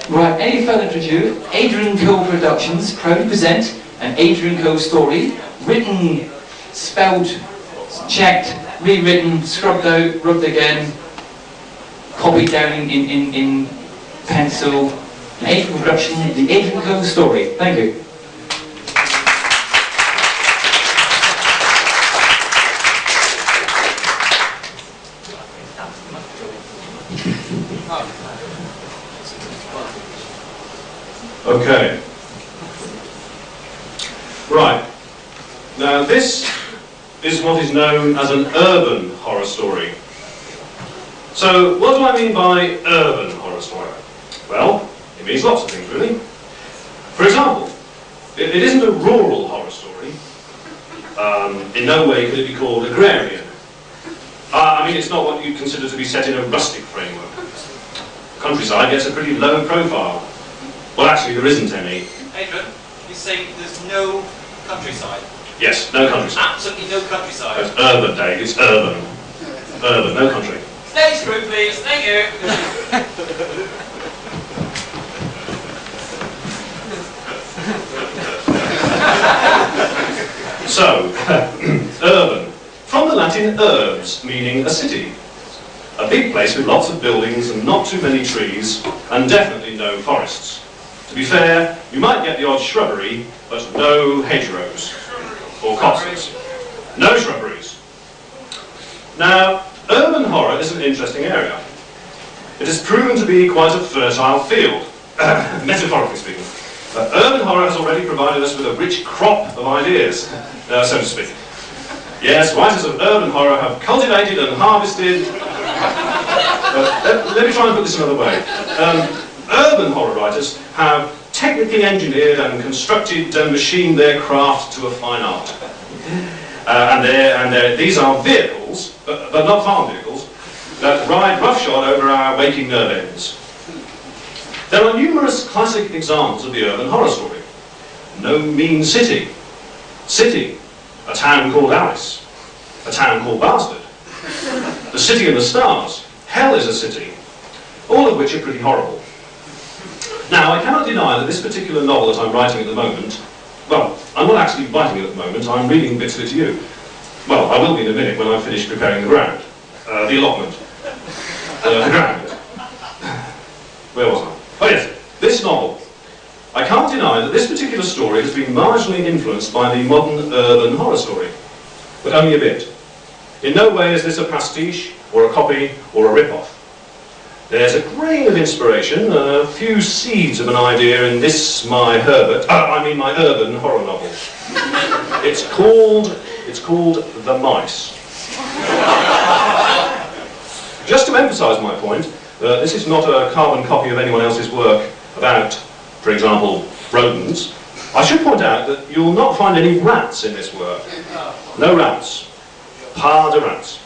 Right, any further ado, Adrian Cole Productions proudly present an Adrian Cole story, written, spelled, checked, rewritten, scrubbed out, rubbed again, copied down in pencil. An Adrian Production, the Adrian Cole story. Thank you. Okay. Right. Now this is what is known as an urban horror story. So what do I mean by urban horror story? Well, it means lots of things really. For example, it isn't a rural horror story. In no way could it be called agrarian. I mean, it's not what you'd consider to be set in a rustic framework. Countryside gets a pretty low profile. Well, actually, there isn't any. Adrian, you say there's no countryside? Yes, no countryside. Absolutely no countryside. It's urban, Dave. It's urban. Urban, no country. Next group, please. Thank you. So, urban. From the Latin urbs, meaning a city. A big place with lots of buildings and not too many trees, and definitely no forests. To be fair, you might get the odd shrubbery, but no hedgerows or copses. No shrubberies. Now, urban horror is an interesting area. It has proven to be quite a fertile field, metaphorically speaking. Urban horror has already provided us with a rich crop of ideas, so to speak. Yes, writers of urban horror have cultivated and harvested... let me try and put this another way. Urban horror writers have technically engineered and constructed and machined their craft to a fine art. These are vehicles, but not farm vehicles, that ride roughshod over our waking nerve ends. There are numerous classic examples of the urban horror story. No Mean City. City. A town called Alice. A town called Bastard. The City and the Stars. Hell is a City. All of which are pretty horrible. Now, I cannot deny that this particular novel that I'm writing at the moment, well, I'm not actually writing it at the moment, I'm reading bits of it to you. Well, I will be in a minute when I've finished preparing the ground. The allotment. The ground. Where was I? Oh yes, this novel. I can't deny that this particular story has been marginally influenced by the modern urban horror story, but only a bit. In no way is this a pastiche, or a copy, or a rip-off. There's a grain of inspiration, a few seeds of an idea in this, my urban horror novel. It's called The Mice. Just to emphasise my point, this is not a carbon copy of anyone else's work about, for example, rodents. I should point out that you'll not find any rats in this work. No rats. Pas de rats.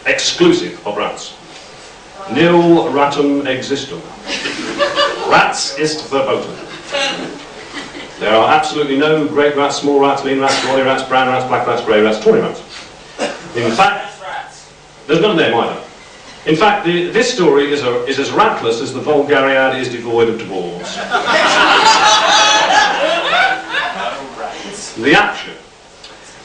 Exclusive of rats. Nil ratum existum. Rats ist verboten. There are absolutely no great rats, small rats, lean rats, jolly rats, brown rats, black rats, grey rats, tawny rats. In fact, there's none of them either. In fact, this story is as ratless as the Vulgariad is devoid of dwarves. The action.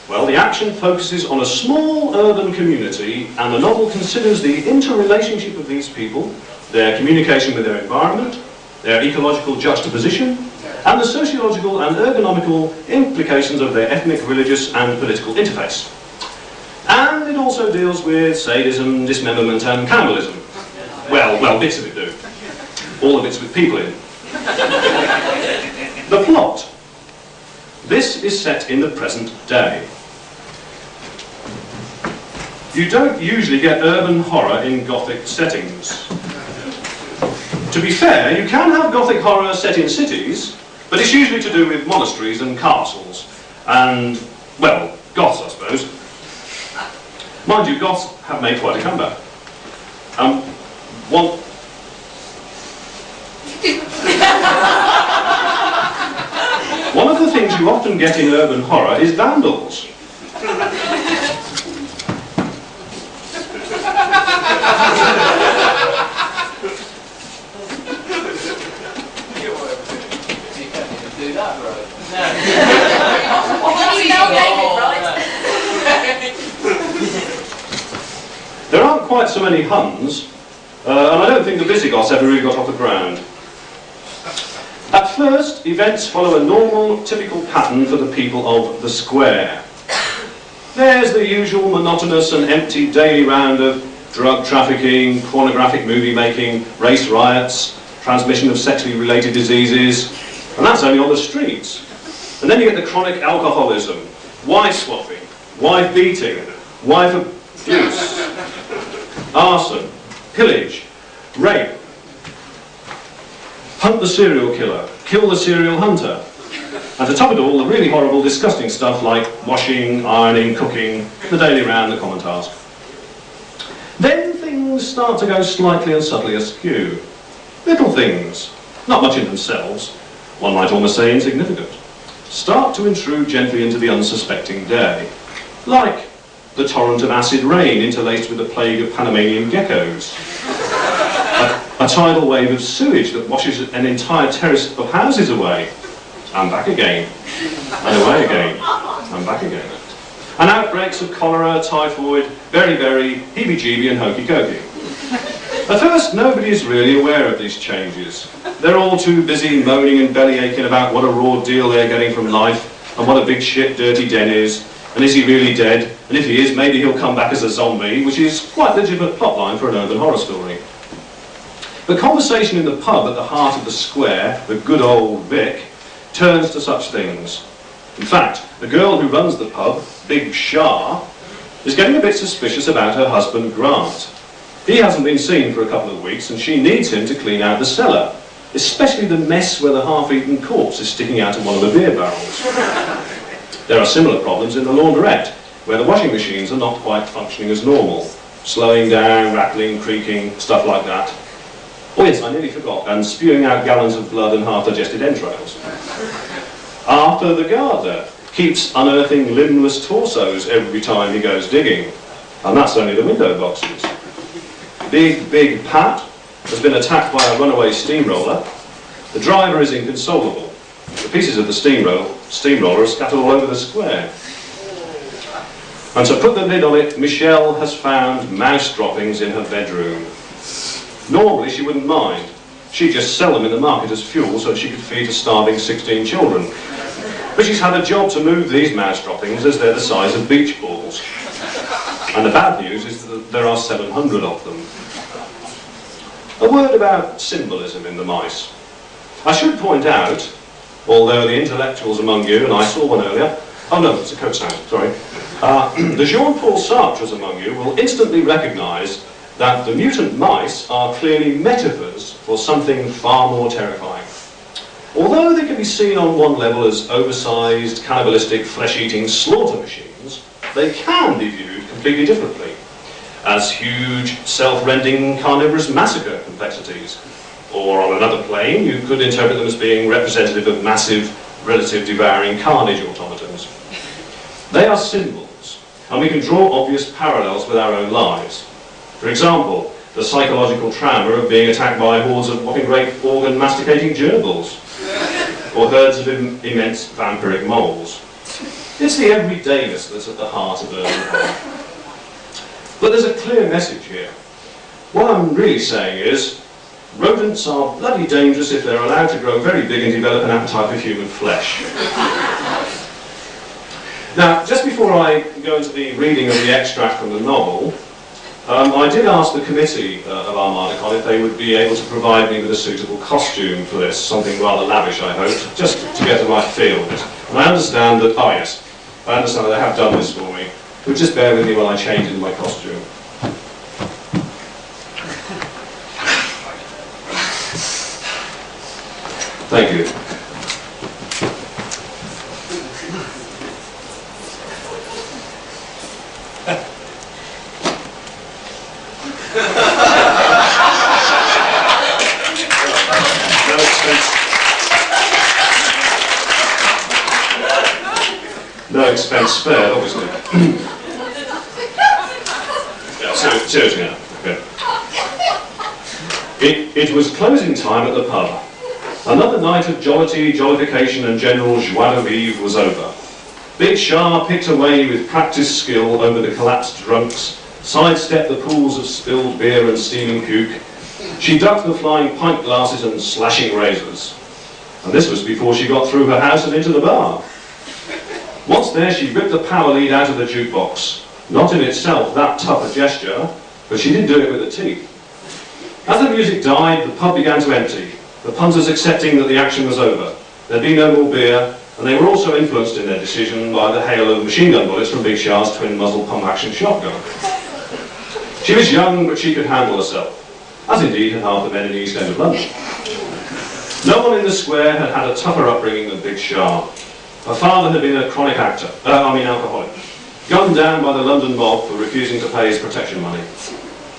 Well, the action focuses on a small urban community, and the novel considers the interrelationship of these people, their communication with their environment, their ecological juxtaposition, and the sociological and ergonomical implications of their ethnic, religious, and political interface. And it also deals with sadism, dismemberment, and cannibalism. Well, bits of it do. All the bits with people in. The plot. This is set in the present day. You don't usually get urban horror in Gothic settings. To be fair, you can have Gothic horror set in cities, but it's usually to do with monasteries and castles, and, well, goths, I suppose. Mind you, goths have made quite a comeback. One of the things you often get in urban horror is vandals. do that, right? There aren't quite so many Huns, and I don't think the Visigoths ever really got off the ground. At first, events follow a normal, typical pattern for the people of the square. There's the usual monotonous and empty daily round of drug trafficking, pornographic movie making, race riots, transmission of sexually related diseases, and that's only on the streets. And then you get the chronic alcoholism, wife swapping, wife beating, wife abuse, arson, pillage, rape, hunt the serial killer, kill the serial hunter, and to top it all, the really horrible, disgusting stuff like washing, ironing, cooking, the daily round, the common task. Then things start to go slightly and subtly askew. Little things, not much in themselves, one might almost say insignificant, start to intrude gently into the unsuspecting day, like the torrent of acid rain interlaced with a plague of Panamanian geckos, a tidal wave of sewage that washes an entire terrace of houses away, and back again, and away again, and back again. And outbreaks of cholera, typhoid, beriberi, heebie-jeebie and hokey-cokey. At first, nobody is really aware of these changes. They're all too busy moaning and belly-aching about what a raw deal they're getting from life, and what a big shit dirty den is, and is he really dead, and if he is, maybe he'll come back as a zombie, which is quite a legitimate plotline for an urban horror story. The conversation in the pub at the heart of the square, the good old Vic, turns to such things. In fact, the girl who runs the pub, Big Shah, is getting a bit suspicious about her husband Grant. He hasn't been seen for a couple of weeks and she needs him to clean out the cellar, especially the mess where the half-eaten corpse is sticking out of one of the beer barrels. There are similar problems in the laundrette, where the washing machines are not quite functioning as normal, slowing down, rattling, creaking, stuff like that. Oh yes, I nearly forgot, and spewing out gallons of blood and half-digested entrails. Arthur the gardener keeps unearthing limbless torsos every time he goes digging, and that's only the window boxes. Big Pat has been attacked by a runaway steamroller. The driver is inconsolable. The pieces of the steamroller are scattered all over the square. And to put the lid on it, Michelle has found mouse droppings in her bedroom. Normally she wouldn't mind. She'd just sell them in the market as fuel so she could feed a starving 16 children. But she's had a job to move these mouse droppings as they're the size of beach balls. And the bad news is that there are 700 of them. A word about symbolism in the mice. I should point out, although the intellectuals among you, and I saw one earlier, oh no, it's a coat sound, sorry. The Jean-Paul Sartres among you will instantly recognise that the mutant mice are clearly metaphors for something far more terrifying. Although they can be seen on one level as oversized, cannibalistic, flesh-eating slaughter machines, they can be viewed completely differently, as huge, self-rending, carnivorous massacre complexities. Or on another plane, you could interpret them as being representative of massive, relative devouring carnage automatons. They are symbols, and we can draw obvious parallels with our own lives. For example, the psychological trauma of being attacked by hordes of whopping great organ-masticating gerbils, or herds of immense vampiric moles. It's the everydayness that's at the heart of urban horror. But there's a clear message here. What I'm really saying is, rodents are bloody dangerous if they're allowed to grow very big and develop an appetite for human flesh. Now, just before I go into the reading of the extract from the novel, I did ask the committee of Armadacon if they would be able to provide me with a suitable costume for this, something rather lavish, I hoped, just to get the right feel of it. And I understand that, oh yes, I understand that they have done this for me, but just bear with me while I change into my costume. Thank you. No expense spared, obviously. Yeah, seriously now. Okay. It was closing time at the pub. Another night of jollity, jollification and general joie de vivre was over. Big Shah picked away with practised skill over the collapsed drunks, sidestepped the pools of spilled beer and steaming puke. She ducked the flying pint glasses and slashing razors. And this was before she got through her house and into the bar. Once there, she ripped the power lead out of the jukebox. Not in itself that tough a gesture, but she did do it with her teeth. As the music died, the pub began to empty, the punters accepting that the action was over. There'd be no more beer, and they were also influenced in their decision by the hail of machine gun bullets from Big Shah's twin-muzzle pump-action shotgun. She was young, but she could handle herself, as indeed had half the men in the East End of London. No one in the square had had a tougher upbringing than Big Shah. Her father had been a chronic alcoholic, gunned down by the London mob for refusing to pay his protection money.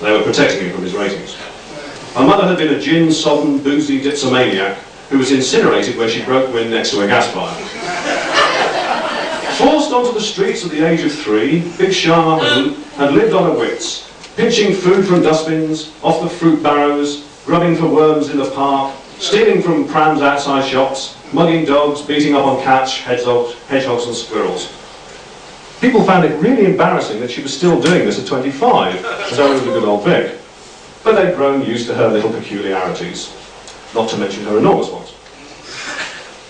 They were protecting him from his ratings. Her mother had been a gin-sodden, boozy dipsomaniac who was incinerated when she broke wind next to a gas fire. Forced onto the streets at the age of 3, Big Shah had lived on her wits, pinching food from dustbins, off the fruit barrows, grubbing for worms in the park, stealing from prams outside shops, mugging dogs, beating up on cats, hedgehogs and squirrels. People found it really embarrassing that she was still doing this at 25, as though it was a good old Vic. But they'd grown used to her little peculiarities, not to mention her enormous ones.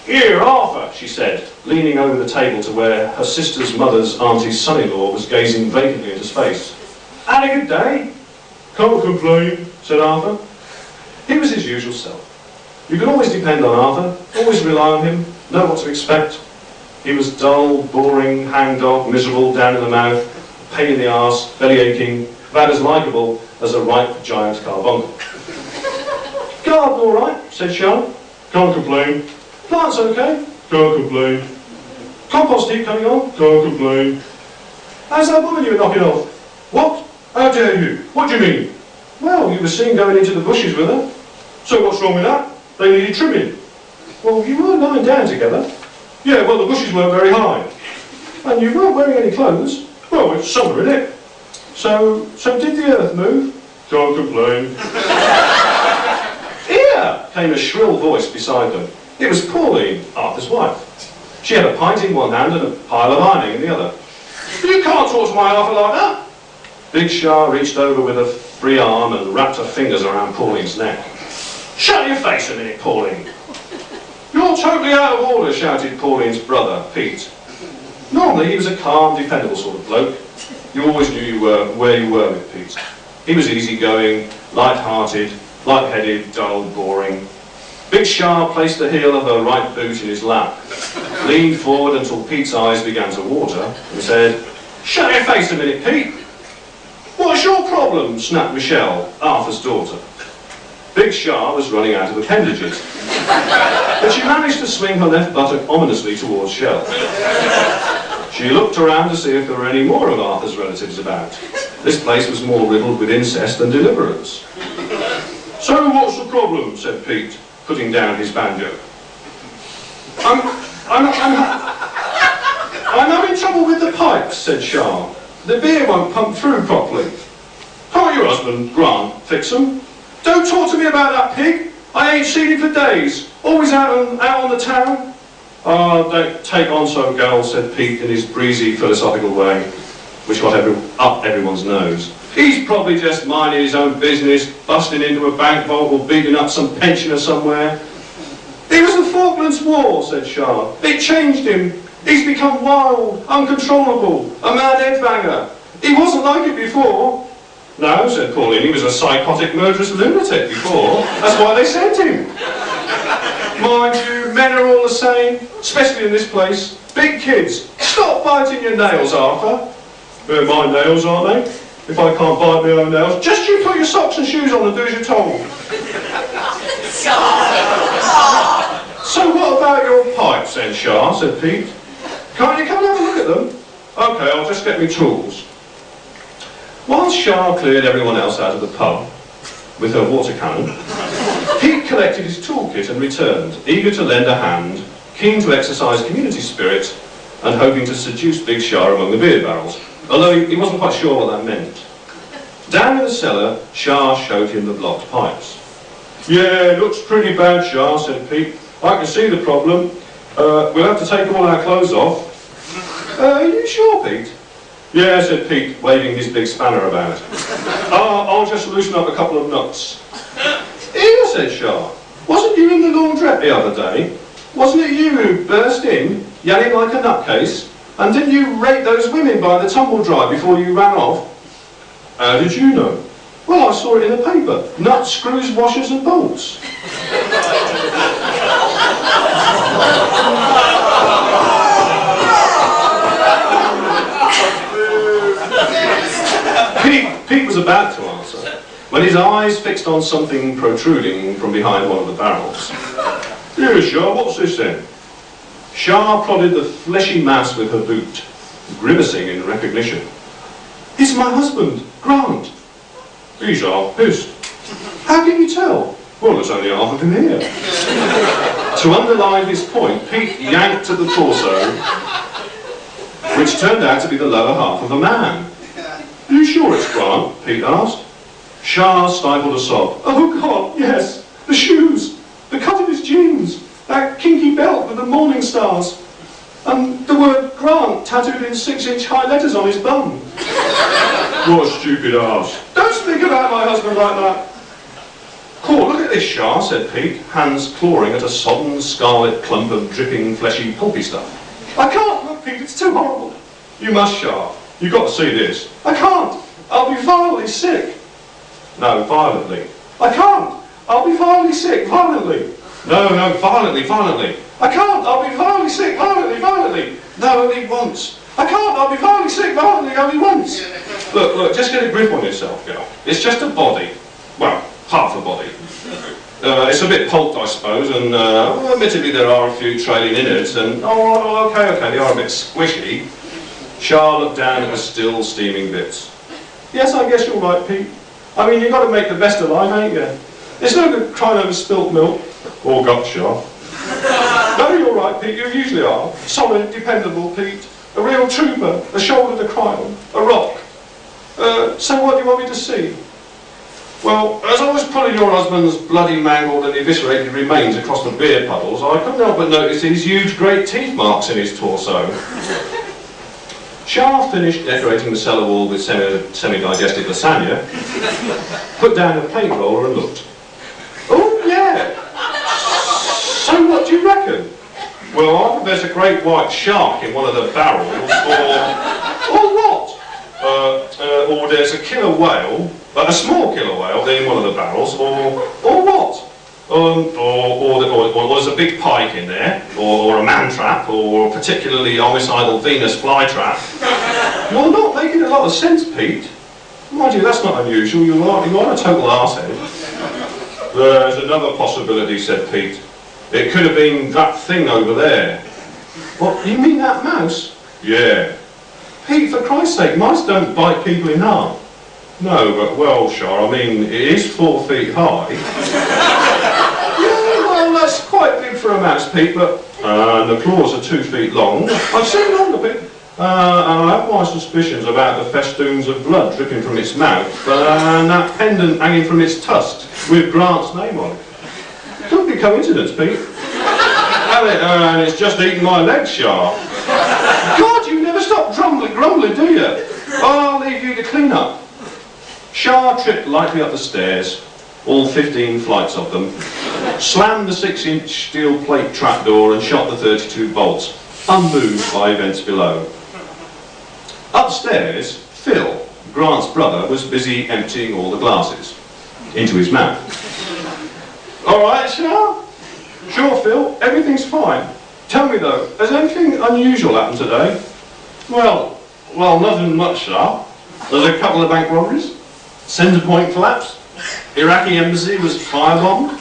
"Here, Arthur," she said, leaning over the table to where her sister's mother's auntie's son-in-law was gazing vacantly into space. "Had a good day?" "Can't complain," said Arthur. He was his usual self. You could always depend on Arthur, always rely on him, know what to expect. He was dull, boring, hangdog, miserable, down in the mouth, pain in the arse, belly aching, about as likeable as a ripe giant carbuncle. "Garden all right," said Shah. "Can't complain." "Plants okay?" "Can't complain." "Compost heap coming on?" "Can't complain." "How's that woman you were knocking off?" "What? How dare you? What do you mean?" "Well, you were seen going into the bushes with her." "So what's wrong with that? They needed trimming." "Well, you were lying down together." "Yeah, well, the bushes weren't very high." "And you weren't wearing any clothes." "Well, it's summer, isn't it?" So did the earth move?" "Can't complain." "Here!" came a shrill voice beside them. It was Pauline, Arthur's wife. She had a pint in one hand and a pile of ironing in the other. "You can't talk to my Arthur like that." Big Shah reached over with a free arm and wrapped her fingers around Pauline's neck. "Shut your face a minute, Pauline." "You're totally out of order," shouted Pauline's brother, Pete. Normally he was a calm, dependable sort of bloke. You always knew where you were with Pete. He was easygoing, light-hearted, light-headed, dull, boring. Big Shah placed the heel of her right boot in his lap, leaned forward until Pete's eyes began to water, and said, "Shut your face a minute, Pete." "What's your problem?" snapped Michelle, Arthur's daughter. Big Shah was running out of appendages, but she managed to swing her left buttock ominously towards Shell. She looked around to see if there were any more of Arthur's relatives about. This place was more riddled with incest than deliverance. "So what's the problem?" said Pete, putting down his banjo. I'm having trouble with the pipes," said Shah. "The beer won't pump through properly." "Can't your husband, Grant, fix them?" "Don't talk to me about that pig. I ain't seen him for days. Always out on the town." "Oh, don't take on so, girl," said Pete in his breezy, philosophical way, which got up everyone's nose. "He's probably just minding his own business, busting into a bank vault or beating up some pensioner somewhere." "It was the Falklands War," said Shah. "It changed him. He's become wild, uncontrollable, a mad headbanger. He wasn't like it before." "No," said Pauline, "he was a psychotic, murderous lunatic before. That's why they sent him." "Mind you, men are all the same, especially in this place. Big kids. Stop biting your nails, Arthur." "They're my nails, aren't they? If I can't bite my own nails, just you put your socks and shoes on and do as you're told." "So what about your pipes then, Shah?" said Pete. "Can't you come and have a look at them?" "OK, I'll just get me tools." Whilst Shah cleared everyone else out of the pub with her water cannon, Pete collected his toolkit and returned, eager to lend a hand, keen to exercise community spirit, and hoping to seduce Big Shah among the beer barrels, although he wasn't quite sure what that meant. Down in the cellar, Shah showed him the blocked pipes. Yeah, looks pretty bad, Shah, said Pete. I can see the problem. We'll have to take all our clothes off. Are you sure, Pete? Yeah, said Pete, waving his big spanner about. I'll just loosen up a couple of nuts. Here, said Shah. Wasn't you in the laundrette the other day? Wasn't it you who burst in, yelling like a nutcase? And didn't you rake those women by the tumble dry before you ran off? How did you know? Well, I saw it in the paper. Nuts, screws, washers and bolts. Pete was about to answer, when his eyes fixed on something protruding from behind one of the barrels. Here, Shah, what's this then? Shah prodded the fleshy mass with her boot, grimacing in recognition. It's my husband, Grant. He's half-pissed. How can you tell? Well, there's only half of him here. To underline his point, Pete yanked at the torso, which turned out to be the lower half of a man. Are you sure it's Grant? Pete asked. Shah stifled a sob. Oh, God, yes. The shoes. The cut of his jeans. That kinky belt with the morning stars. And the word Grant tattooed in 6-inch high letters on his bum. What a stupid ass. Don't speak about my husband like that. Cool, look at this, Shah, said Pete, hands clawing at a sodden scarlet clump of dripping, fleshy, pulpy stuff. I can't look, Pete, it's too horrible. You must, Shah. You've got to see this. I can't. I'll be violently sick. No, violently. I can't. I'll be violently sick, violently. No, violently. I can't. I'll be violently sick, violently. No, only once. I can't. I'll be violently sick, violently, only once. Look, just get a grip on yourself, girl. It's just a body. Well, half a body. It's a bit pulped, I suppose, and well, admittedly there are a few trailing innards, and oh, okay, they are a bit squishy. Shah looked down at the still steaming bits. Yes, I guess you're right, Pete. I mean, you've got to make the best of life, ain't you? It's no good crying over spilt milk. Or gut, Shah. No, you're right, Pete, you usually are. Solid, dependable, Pete. A real trooper, a shoulder to cry on, a rock. So what do you want me to see? Well, as I was pulling your husband's bloody mangled and eviscerated remains across the beer puddles, I couldn't help but notice his huge great teeth marks in his torso. Shah finished decorating the cellar wall with semi-digested lasagna, put down a plate roller and looked. Oh, yeah. So what do you reckon? Well, either there's a great white shark in one of the barrels, or what? Or there's a killer whale, a small killer whale in one of the barrels, or what? Or there's a big pike in there, or a man trap, or a particularly homicidal Venus flytrap. You're not making a lot of sense, Pete. Mind you, that's not unusual. You are a total arsehead. There's another possibility, said Pete. It could have been that thing over there. What, you mean that mouse? Yeah. Pete, for Christ's sake, mice don't bite people in half. No, but well, Shah, I mean, it is 4 feet high. Yeah, well, that's quite big for a mouse, Pete, but the claws are 2 feet long. I've seen longer, Pete. And I have my suspicions about the festoons of blood dripping from its mouth, and that pendant hanging from its tusks with Grant's name on it. Could be coincidence, Pete. And it's just eating my legs, Shah. God, you never stop grumbling, do you? I'll leave you to clean up. Shah tripped lightly up the stairs, all 15 flights of them, slammed the 6-inch steel plate trapdoor and shot the 32 bolts, unmoved by events below. Upstairs, Phil, Grant's brother, was busy emptying all the glasses into his mouth. All right, Shah? Sure, Phil, everything's fine. Tell me though, has anything unusual happened today? Well, nothing much, Shah. There's a couple of bank robberies, Centre Point collapse, Iraqi embassy was firebombed.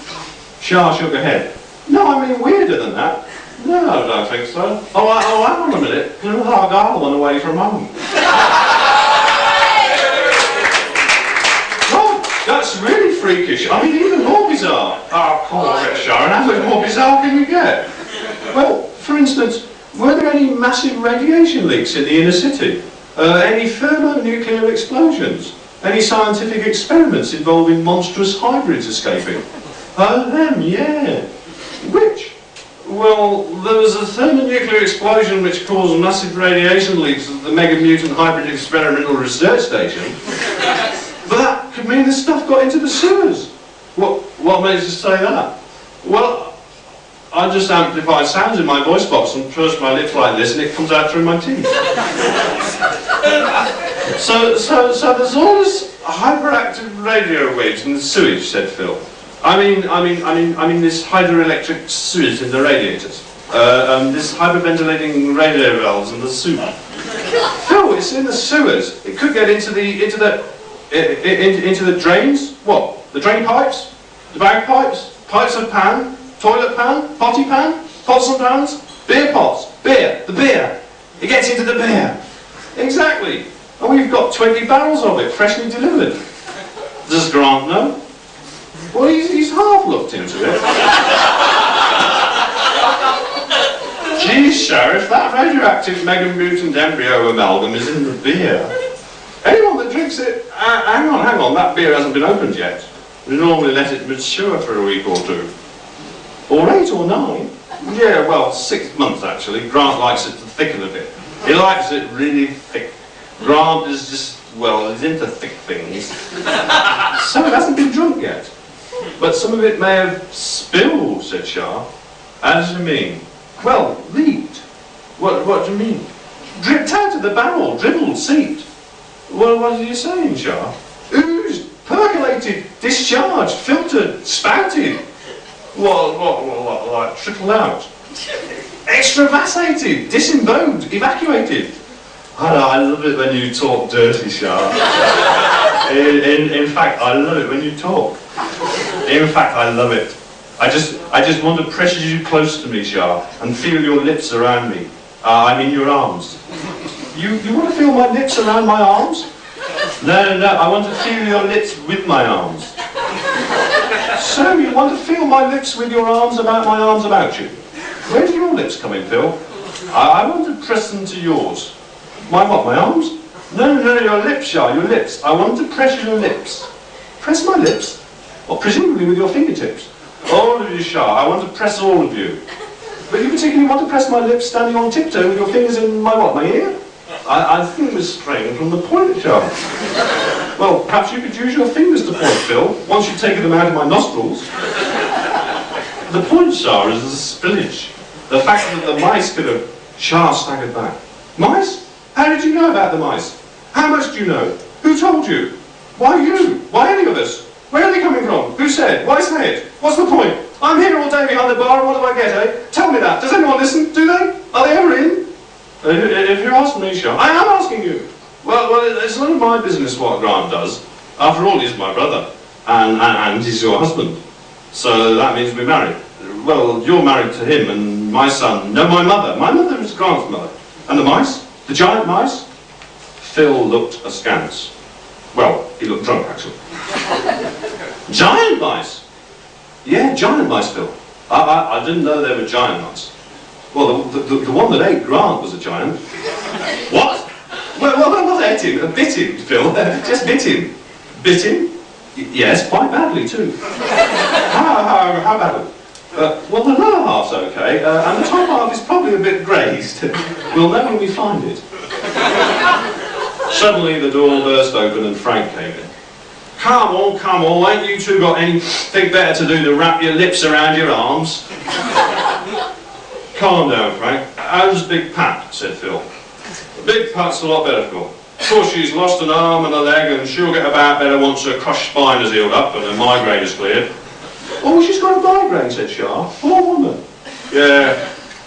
Shah shook her head. No, I mean weirder than that. No, I don't think so. Oh, hang on a minute. Argyle went away from home. God, that's really freakish. I mean, even more bizarre. Oh, come on, Shah, and how much more bizarre can you get? Well, for instance, were there any massive radiation leaks in the inner city? Any thermonuclear explosions? Any scientific experiments involving monstrous hybrids escaping? Oh, them, yeah. Which? Well, there was a thermonuclear explosion which caused massive radiation leaks at the Mega Mutant Hybrid Experimental Research Station. But that could mean the stuff got into the sewers. What makes you say that? Well, I just amplify sounds in my voice box and purse my lips like this and it comes out through my teeth. So there's all this hyperactive radio waves in the sewage, said Phil. I mean this hydroelectric sewage in the radiators. This hyperventilating radio valves in the sewer. Phil, it's in the sewers. It could get into the drains. What? The drain pipes? The bagpipes? Pipes of pan? Toilet pan? Potty pan? Pots and pans? Beer pots? Beer. The beer. It gets into the beer. Exactly. And we've got 20 barrels of it, freshly delivered. Does Grant know? Well, he's half looked into it. Geez, Sheriff, that radioactive Mega Mutant embryo amalgam is in the beer. Anyone that drinks it... hang on, that beer hasn't been opened yet. We normally let it mature for a week or two. Or 8 or 9. Yeah, well, 6 months actually. Grant likes it to thicken a bit. He likes it really thick. Grant is just, well, he's into thick things. So it hasn't been drunk yet. But some of it may have spilled, said Shah. How does you mean? Well, leaked. What do you mean? Dripped out of the barrel, dribbled, seeped. Well, what are you saying, Shah? Oozed, percolated, discharged, filtered, spouted. What, like trickled out? Extravasated, disemboweled, evacuated. I love it when you talk dirty, Shah. In fact, I love it when you talk. In fact, I love it. I just want to pressure you close to me, Shah, and feel your lips around me. I mean your arms. You want to feel my lips around my arms? No, I want to feel your lips with my arms. So you want to feel my lips with your arms about my arms about you? Where do your lips come in, Phil? I want to press them to yours. My what, my arms? No, your lips, Shah, your lips. I want to press your lips. Press my lips? Well, presumably with your fingertips. All of you, Shah, I want to press all of you. But you particularly want to press my lips standing on tiptoe with your fingers in my what, my ear? I think it was strained from the point, Shah. Well, perhaps you could use your fingers to point, Phil, once you've taken them out of my nostrils. The point, Shah, is the spillage. The fact that the mice could have... Shah staggered back. Mice? How did you know about the mice? How much do you know? Who told you? Why you? Why any of us? Where are they coming from? Who said? Why say it? What's the point? I'm here all day behind the bar, and what do I get, eh? Tell me that. Does anyone listen? Do they? Are they ever in? If you're asking me, Shah, I am asking you. Well, it's none of my business what Grant does. After all, he's my brother, and he's your husband. So that means we're married. Well, you're married to him, and my son... No, my mother. My mother is Grant's mother. And the mice? The giant mice? Phil looked askance. Well, he looked drunk, actually. Giant mice? Yeah, giant mice, Phil. I didn't know they were giant mice. Well, the one that ate Grant was a giant. What? Well, not ate him, bit him, Phil. Just bit him. Bit him? Yes, quite badly, too. How badly? Well, the lower half's okay, and the top half is probably a bit grazed. We'll know when we find it. Suddenly the door burst open and Frank came in. Come on, ain't you two got anything better to do than wrap your lips around your arms? Calm down, Frank. How's Big Pat? Said Phil. Big Pat's a lot better, Phil. Of course, she's lost an arm and a leg, and she'll get about better once her crushed spine is healed up and her migraine is cleared. Oh, she's got a migraine, said Shah. Poor woman. Yeah,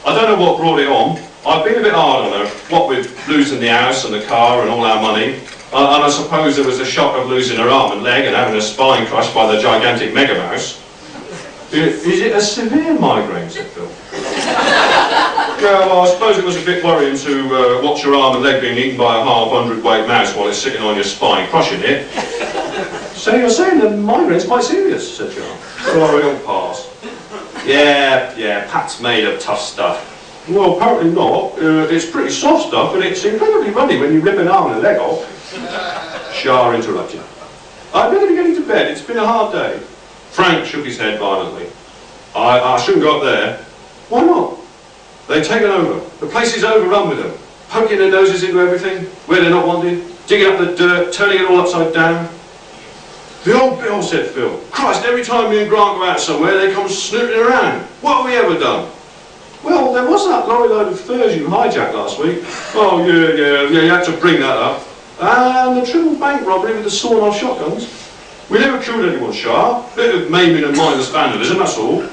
I don't know what brought it on. I've been a bit hard on her, what with losing the house and the car and all our money. And I suppose there was the shock of losing her arm and leg and having her spine crushed by the gigantic mega mouse. Is it a severe migraine, said Phil? Yeah, well, I suppose it was a bit worrying to watch your arm and leg being eaten by a half-hundredweight mouse while it's sitting on your spine, crushing it. So you're saying the migraine's quite serious, said John. Well, it'll pass. Yeah, Pat's made of tough stuff. Well, apparently not. It's pretty soft stuff, but it's incredibly runny when you rip an arm and a leg off. Shah interrupted. I'd better be getting to bed. It's been a hard day. Frank shook his head violently. I shouldn't go up there. Why not? They've taken over. The place is overrun with them. Poking their noses into everything, where they're not wanted, digging up the dirt, turning it all upside down. The old Bill, said Phil. Christ, every time me and Grant go out somewhere, they come snooping around. What have we ever done? Well, there was that lorry load of furs you hijacked last week. Oh, yeah, you had to bring that up. And the triple bank robbery with the sawn-off shotguns. We never killed anyone, Shah. Bit of maiming and mindless vandalism, that's all.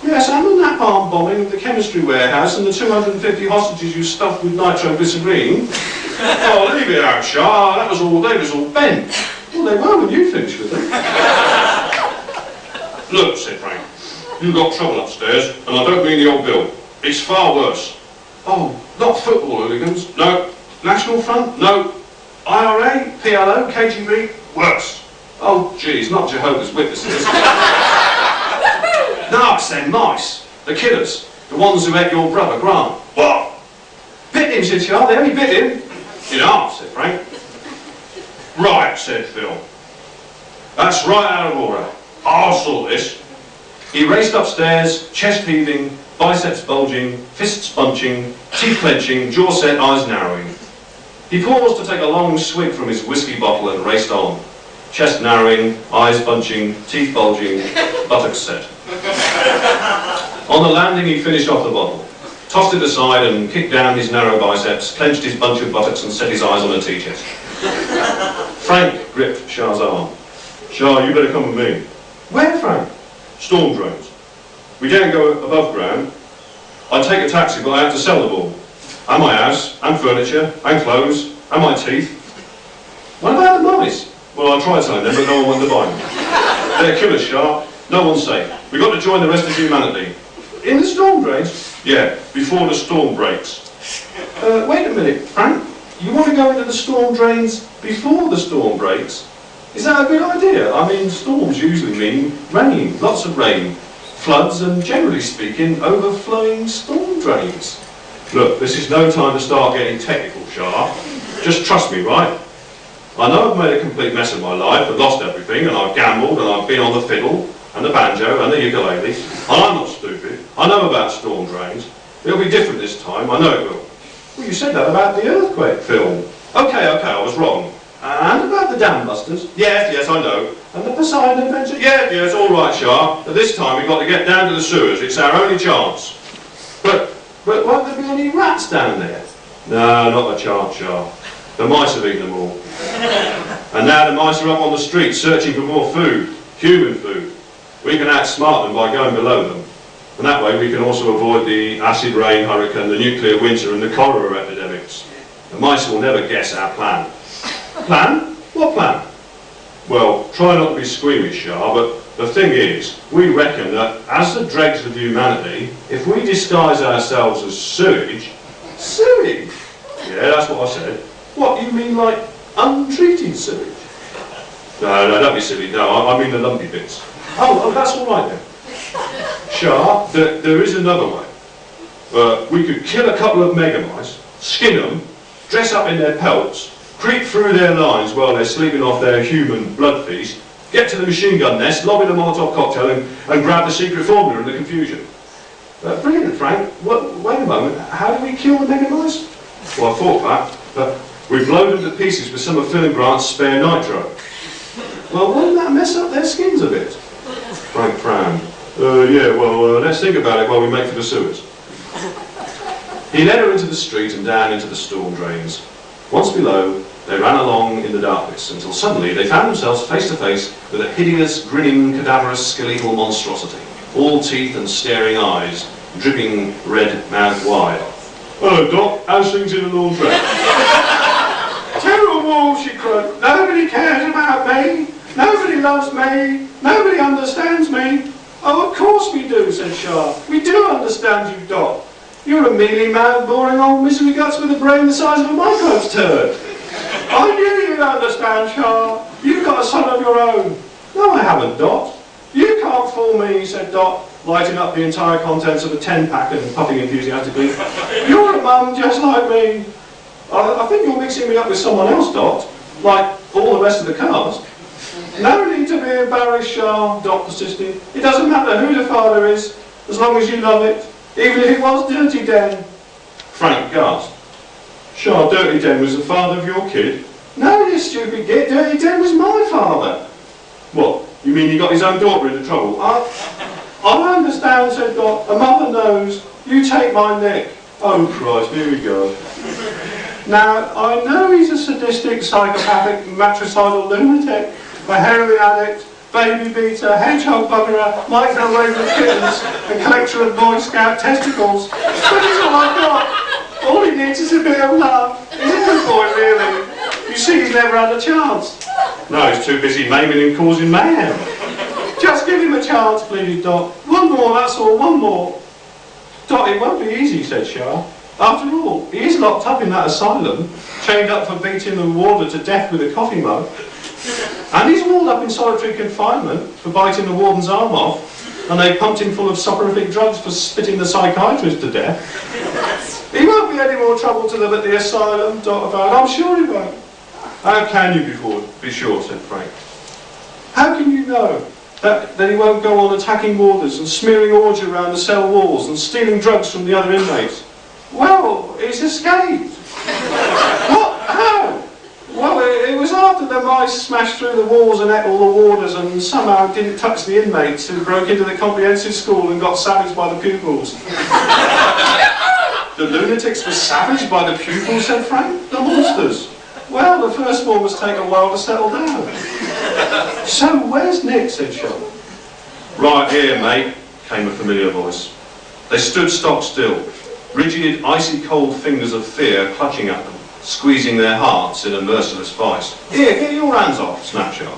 Yes, and the napalm bombing of the chemistry warehouse and the 250 hostages you stuffed with nitroglycerine. Oh, leave it out, Shah. They was all bent. Well, they were when you finished with them. Look, said Frank, you've got trouble upstairs, and I don't mean the old Bill. It's far worse. Oh, not football hooligans. No. National Front? No. IRA, PLO, KGB? Worse. Oh, geez, not Jehovah's Witnesses. No, it's them mice. The killers. The ones who ate your brother, Grant. What? Bit him, said Charles. They only bit him. In half, said Frank. Right, said Phil. That's right out of order. I'll sort this. He raced upstairs, chest heaving, biceps bulging, fists bunching, teeth clenching, jaw set, eyes narrowing. He paused to take a long swig from his whiskey bottle and raced on. Chest narrowing, eyes bunching, teeth bulging, buttocks set. On the landing he finished off the bottle, tossed it aside and kicked down his narrow biceps, clenched his bunch of buttocks and set his eyes on a tea chest. Frank gripped Shah's arm. Shah, you better come with me. Where, Frank? Storm drains. We daren't go above ground. I'd take a taxi, but I have to sell them all. And my house, and furniture, and clothes, and my teeth. What about the mice? Well, I tried selling them, but no one wanted to buy them. They're killers, Shah. No one's safe. We've got to join the rest of humanity. In the storm drains? Yeah, before the storm breaks. Wait a minute, Frank. You want to go into the storm drains before the storm breaks? Is that a good idea? I mean, storms usually mean rain, lots of rain, floods, and generally speaking, overflowing storm drains. Look, this is no time to start getting technical, Shah. Just trust me, right? I know I've made a complete mess of my life and lost everything, and I've gambled, and I've been on the fiddle, and the banjo, and the ukulele, and I'm not stupid. I know about storm drains. It'll be different this time, I know it will. Well, you said that about the earthquake film. Okay, I was wrong. And about the dam busters? Yes, I know. And the Poseidon adventure? Yes, all right, Shah. But this time we've got to get down to the sewers. It's our only chance. But won't there be any rats down there? No, not a chance, Shah. The mice have eaten them all. And now the mice are up on the street searching for more food, human food. We can outsmart them by going below them. And that way we can also avoid the acid rain hurricane, the nuclear winter and the cholera epidemics. The mice will never guess our plan. Plan? What plan? Well, try not to be squeamish, Shah, but the thing is, we reckon that as the dregs of humanity, if we disguise ourselves as sewage... Sewage? Yeah, that's what I said. What, you mean like untreated sewage? No, don't be silly, no, I mean the lumpy bits. Oh, that's all right then. Shah, there is another way. We could kill a couple of mega mice, skin them, dress up in their pelts, creep through their lines while they're sleeping off their human blood feast, get to the machine gun nest, lob in a Molotov cocktail and grab the secret formula in the confusion. Brilliant, Frank. Wait a moment, how do we kill the mega mice? Well, I thought that, but we've loaded them to pieces with some of Phil and Grant's spare nitro. Well, wouldn't that mess up their skins a bit? Frank frowned. Let's think about it while we make for the sewers. He led her into the street and down into the storm drains. Once below, they ran along in the darkness until suddenly they found themselves face to face with a hideous, grinning, cadaverous, skeletal monstrosity, all teeth and staring eyes, dripping red mouth wide. "Oh, Doc, how's things in the laundrette?" "Terrible," she cried. "Nobody cares about me. Nobody loves me. Nobody understands me." "Oh, of course we do," said Shah. "We do understand you, Doc. You're a mealy-mouthed, boring old misery guts with a brain the size of a microbe's turd." "I knew you'd understand, Shah. You've got a son of your own." "No, I haven't, Dot." "You can't fool me," said Dot, lighting up the entire contents of a 10-pack and puffing enthusiastically. "You're a mum just like me." I think you're mixing me up with someone else, Dot, like all the rest of the cars." No need to be embarrassed, Shah, Dot persisted. It doesn't matter who the father is, as long as you love it, even if it was Dirty Den. Frank gasped. Shah, Dirty Den was the father of your kid? No, you stupid git, Dirty Den was my father. What, you mean he got his own daughter into trouble? I understand, said Dot. A mother knows. You take my neck. Oh Christ, here we go. Now, I know he's a sadistic, psychopathic, matricidal lunatic, a heroin addict, baby beater, hedgehog buggerer, microwave of kittens, and collector of Boy Scout testicles. But he's all I've got. All he needs is a bit of love. He's a good boy, really. You see, he's never had a chance. No, he's too busy maiming and causing mayhem. Just give him a chance, pleaded Dot. One more, that's all, one more. Dot, it won't be easy, said Shah. After all, he is locked up in that asylum, chained up for beating the warder to death with a coffee mug. And he's walled up in solitary confinement for biting the warden's arm off, and they pumped him full of soporific drugs for spitting the psychiatrist to death. He won't be any more trouble to them at the asylum, Dot avowed. I'm sure he won't. How can you be sure, said Frank. How can you know that he won't go on attacking warders and smearing orgy around the cell walls and stealing drugs from the other inmates? Well, he's escaped. What? How? Well, it was after the mice smashed through the walls and ate all the warders and somehow didn't touch the inmates who broke into the comprehensive school and got savaged by the pupils. The lunatics were savaged by the pupils, said Frank. The monsters. Well, the first one must take a while to settle down. So, where's Nick, said Sean. Right here, mate, came a familiar voice. They stood stock still, rigid, icy cold fingers of fear clutching at them, squeezing their hearts in a merciless vice. Here, get your hands off, snapped Sean.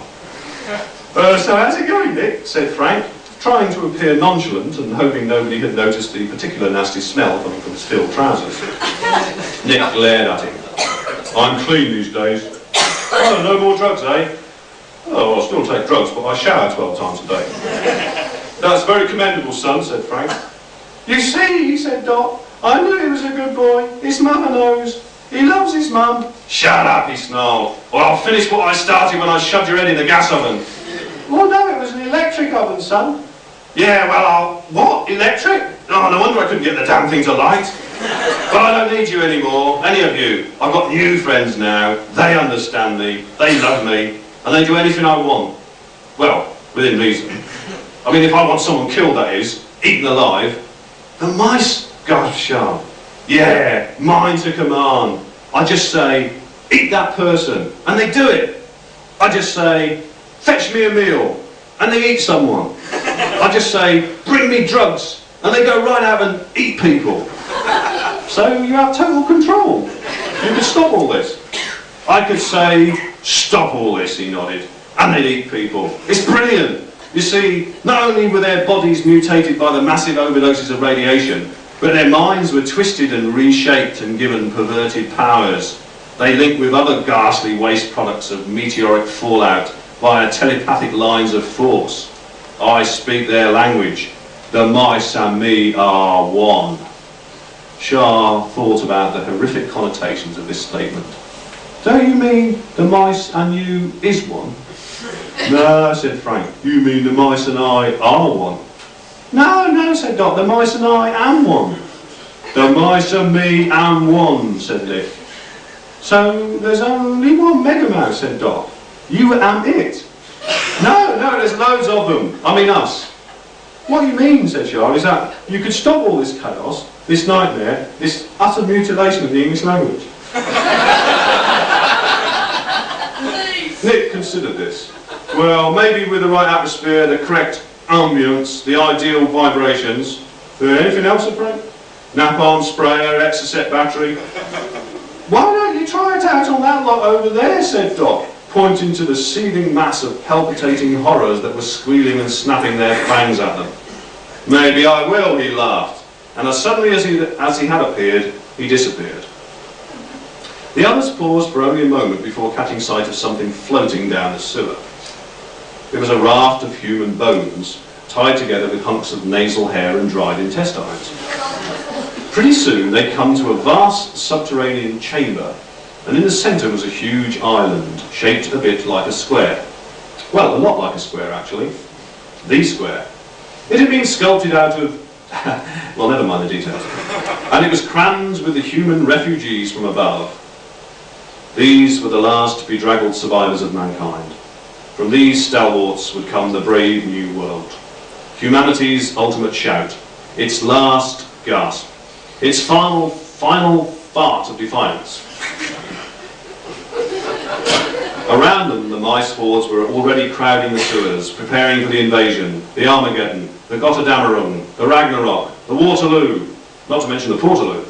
So how's it going, Nick, said Frank, trying to appear nonchalant and hoping nobody had noticed the particular nasty smell coming from his filled trousers. Nick glared at him. I'm clean these days. Oh, no more drugs, eh? Oh, I'll still take drugs, but I shower 12 times a day. That's very commendable, son, said Frank. You see, said Dot, I knew he was a good boy. His mother knows. He loves his mum. Shut up, he snarled. Well, I'll finish what I started when I shoved your head in the gas oven. Well, no, it was an electric oven, son. Yeah, well, what? Electric? Oh, no wonder I couldn't get the damn thing to light. But I don't need you anymore, any of you. I've got new friends now. They understand me, they love me, and they do anything I want. Well, within reason. I mean, if I want someone killed, that is, eaten alive. The mice, gosh, Sean. Yeah, mine to command. I just say, eat that person, and they do it. I just say, fetch me a meal, and they eat someone. I just say, bring me drugs, and they go right out and eat people. So you have total control. You could stop all this. I could say, stop all this, he nodded, and they'd eat people. It's brilliant. You see, not only were their bodies mutated by the massive overdoses of radiation, but their minds were twisted and reshaped and given perverted powers. They link with other ghastly waste products of meteoric fallout via telepathic lines of force. I speak their language. The mice and me are one. Shah thought about the horrific connotations of this statement. Don't you mean the mice and you is one? No, said Frank. You mean the mice and I are one? No, said Dot. The mice and I am one. The mice and me am one, said Nick. So there's only one Mega Mouse, said Dot. You am it. No, there's loads of them. I mean us. What do you mean, said Shah, is that you could stop all this chaos, this nightmare, this utter mutilation of the English language. Nick considered this. Well, maybe with the right atmosphere, the correct ambience, the ideal vibrations. Anything else, Frank? Napalm sprayer, Exocet battery. Why don't you try it out on that lot over there, said Doc, pointing to the seething mass of palpitating horrors that were squealing and snapping their fangs at them. Maybe I will, he laughed, and as suddenly as he had appeared, he disappeared. The others paused for only a moment before catching sight of something floating down the sewer. It was a raft of human bones, tied together with hunks of nasal hair and dried intestines. Pretty soon they'd come to a vast subterranean chamber, and in the centre was a huge island, shaped a bit like a square. Well, a lot like a square, actually. The square. It had been sculpted out of... well, never mind the details. And it was crammed with the human refugees from above. These were the last bedraggled survivors of mankind. From these stalwarts would come the brave new world. Humanity's ultimate shout. Its last gasp. Its final fart of defiance. Around them, the mice hordes were already crowding the sewers, preparing for the invasion, the Armageddon, the Gotterdammerung, the Ragnarok, the Waterloo, not to mention the Portaloo.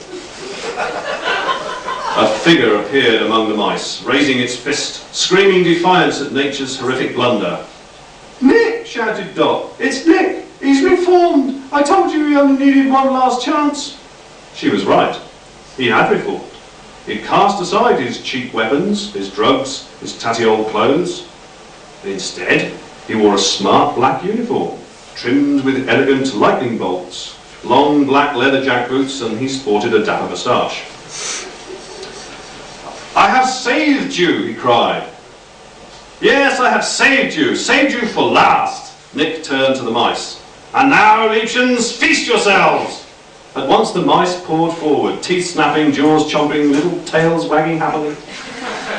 A figure appeared among the mice, raising its fist, screaming defiance at nature's horrific blunder. "Nick!" shouted Dot. "It's Nick! He's reformed! I told you he only needed one last chance!" She was right. He had reformed. He'd cast aside his cheap weapons, his drugs, his tatty old clothes. Instead, he wore a smart black uniform, trimmed with elegant lightning bolts, long black leather jackboots, and he sported a dapper moustache. "I have saved you," he cried. "Yes, I have saved you for last." Nick turned to the mice. "And now, Liebchens, feast yourselves!" At once the mice poured forward, teeth snapping, jaws chomping, little tails wagging happily.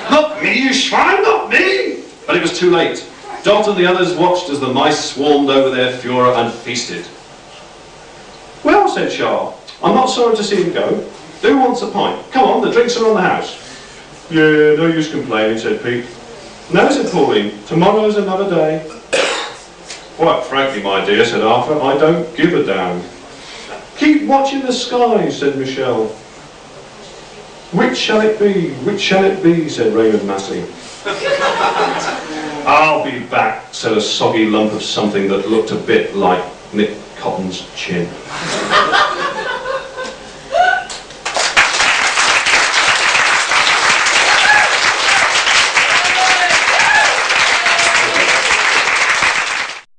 "Not me, you swine, not me!" But it was too late. Dot and the others watched as the mice swarmed over their Führer and feasted. "Well," said Charles, "I'm not sorry to see him go. Do wants a pint. Come on, the drinks are on the house." "Yeah, no use complaining," said Pete. "No," said Pauline, "tomorrow's another day." "Quite frankly, my dear," said Arthur, "I don't give a damn." "Keep watching the sky," said Michelle. "Which shall it be? Which shall it be?" said Raymond Massey. "I'll be back," said a soggy lump of something that looked a bit like Nick Cotton's chin.